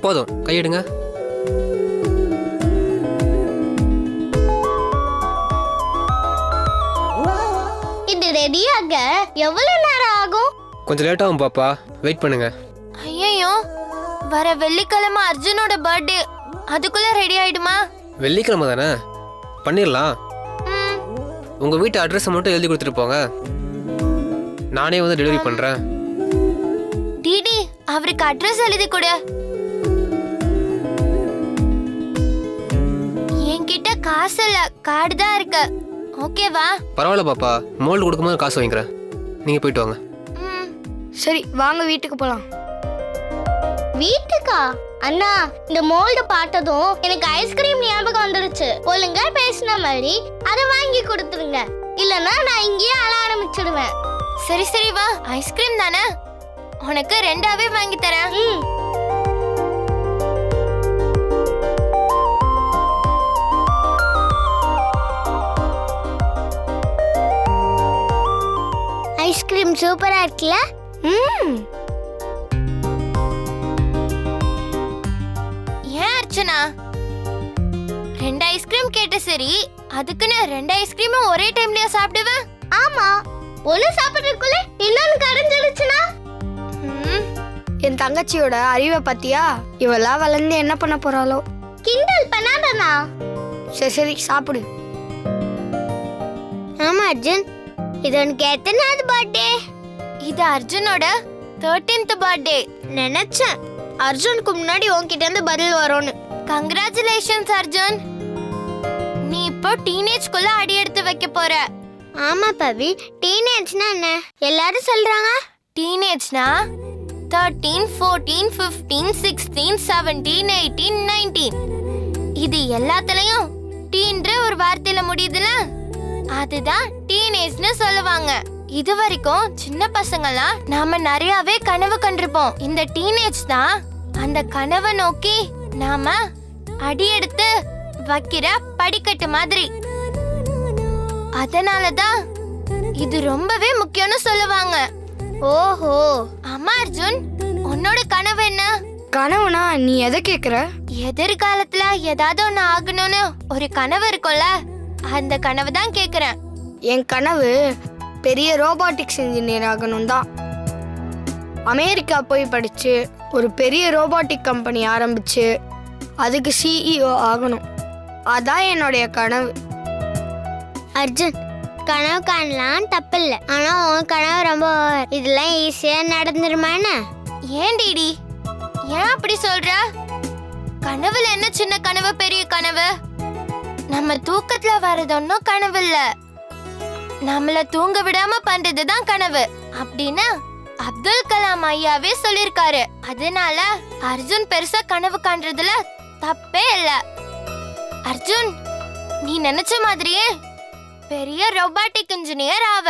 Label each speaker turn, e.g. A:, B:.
A: போதும், கையெடுங்க.
B: இது ரெடியாக எவ்வளவு நேரம் ஆகும்?
A: கொஞ்சம் லேட் ஆகும் பாப்பா, வெயிட் பண்ணுங்க.
C: ஐயோ, வர வெள்ளிக்கிழமை அர்ஜுனோட பர்த்டே, அதுக்குள்ள ரெடி ஆயிடுமா?
A: வெள்ளிக்கிழமை தானே, பண்ணிடலாம்.
C: ம்,
A: உங்கள் வீட்டு அட்ரஸை மட்டும் எழுதி கொடுத்துட்டு போங்க, நானே வந்து டெலிவரி பண்ணுறேன்.
C: டிடி அவருக்கு அட்ரஸ் எழுதி கொடு. என்கிட்ட காசு இல்ல, கார்டு தான் இருக்கு. ஓகேவா?
A: பரவாயில்ல பாப்பா, மோல்டு கொடுக்கும்போது காசு வாங்கிக்கிறேன், நீங்கள் போயிட்டு வாங்க.
C: ம்,
D: சரி வாங்க வீட்டுக்கு போலாம்.
B: வீட்டுக்கா? அண்ணா, இந்த மோல்டு பார்த்ததும் எனக்கு ஐஸ்கிரீம் ஞாபகம் வந்துருச்சு. ஒழுங்கா பேசின மாதிரி அதை வாங்கி கொடுத்துருங்க, இல்லைன்னா நான் இங்கேயே அழ ஆரம்பிச்சிடுவேன்.
C: சரி சரி வா, ஐஸ்கிரீம் தானே, உனக்கு ரெண்டாவே வாங்கி தரேன்.
B: ம். ஐஸ்கிரீம் சூப்பரா இருக்குல்ல?
D: ம்
C: ஏன் அர்ச்சனா, ரெண்டு ஐஸ்கிரீம் கேட்ட, சரி அதுக்குன்னு ரெண்டு ஐஸ்கிரீமும் ஒரே டைம்லயா சாப்பிடுவேன்?
B: ஆமா, ஒண்ணு சாப்பிடுறதுக்குள்ள இன்னொன்னு கரைஞ்சிடுச்சுன்னா?
C: ம்,
D: என் தங்கச்சியோட அறிவை பத்தியா? இவெல்லாம் வளர்ந்து என்ன பண்ண போறாளோ?
B: கிண்டல் பண்ணாதண்ணா.
D: சரி சரி சாப்பிடு.
B: ஆமா அர்ஜுன், இது உனக்கு எத்தனாவது பர்த்டே?
C: இது அர்ஜுனோட 13th பர்த்டே.
B: நினைச்சேன் அர்ஜுனுக்கு முன்னாடி உன்கிட்ட இருந்து பதில் வரும்னு.
C: கங்க்ராச்சுலேஷன்ஸ் அர்ஜுன், நீ இப்போ டீனேஜ்குள்ள அடி எடுத்து வைக்க போற.
B: ஆமா பவி, டீனேஜ்னா என்ன எல்லாரும் சொல்றாங்க?
C: டீனேஜ்னா 13, 14, 15, 16, 17, 18, 19. இது எல்லாத்துலயும் டீன்ற ஒரு வார்த்தையில முடியுதுல, அதுதான் டீனேஜ்னு சொல்லுவாங்க. இது வரைக்கும் சின்ன பசங்கலாம் நாம நிறையவே கனவு கண்டிருப்போம். இந்த டீனேஜ் தான் அந்த கனவை நோக்கி நாம அடி எடுத்து வைக்கிற படிக்கட்டு மாதிரி. அதனாலதான் இது ரொம்பவே முக்கியம்னு சொல்லுவாங்க.
B: ஓஹோ.
C: ஆமா அர்ஜுன், உன்னோட கனவு என்ன?
D: கனவுனா நீ எதை கேக்குற?
C: எதிர்காலத்துல ஏதாவது ஒண்ணு ஆகணும்னு ஒரு கனவு இருக்கும்ல, அந்த கனவு தான் கேக்குறேன்.
D: என் கனவு பெரிய ரோபாட்டிக்ஸ் இன்ஜினியர் ஆகணும் தான். அமெரிக்கா போய் படிச்சு ஒரு பெரிய ரோபாட்டிக் கம்பெனி ஆரம்பிச்சு அதுக்கு சிஇஓ ஆகணும். அதான் என்னுடைய கனவு.
B: அர்ஜுன், கனவு காணலாம் தப்பில்ல, ஆனா உன் கனவு ரொம்ப இதெல்லாம் ஈஸியா நடந்துருமா என்ன?
C: ஏன் டிடி, ஏன் அப்படி சொல்ற? கனவுல என்ன சின்ன கனவு பெரிய கனவு? நம்ம தூக்கத்துல வர்றது ஒன்னும் கனவு இல்ல, நம்மள தூங்க விடாம பண்றதுதான் கனவு அப்படின்னு அப்துல் கலாம் ஐயாவே சொல்லிருக்காரு. அதனால அர்ஜுன் பெருசா கனவு காண்றதுல தப்பே இல்ல. அர்ஜுன், நீ நினைச்ச மாதிரியே பெரிய ரோபாட்டிக் இன்ஜினியர் ஆவ.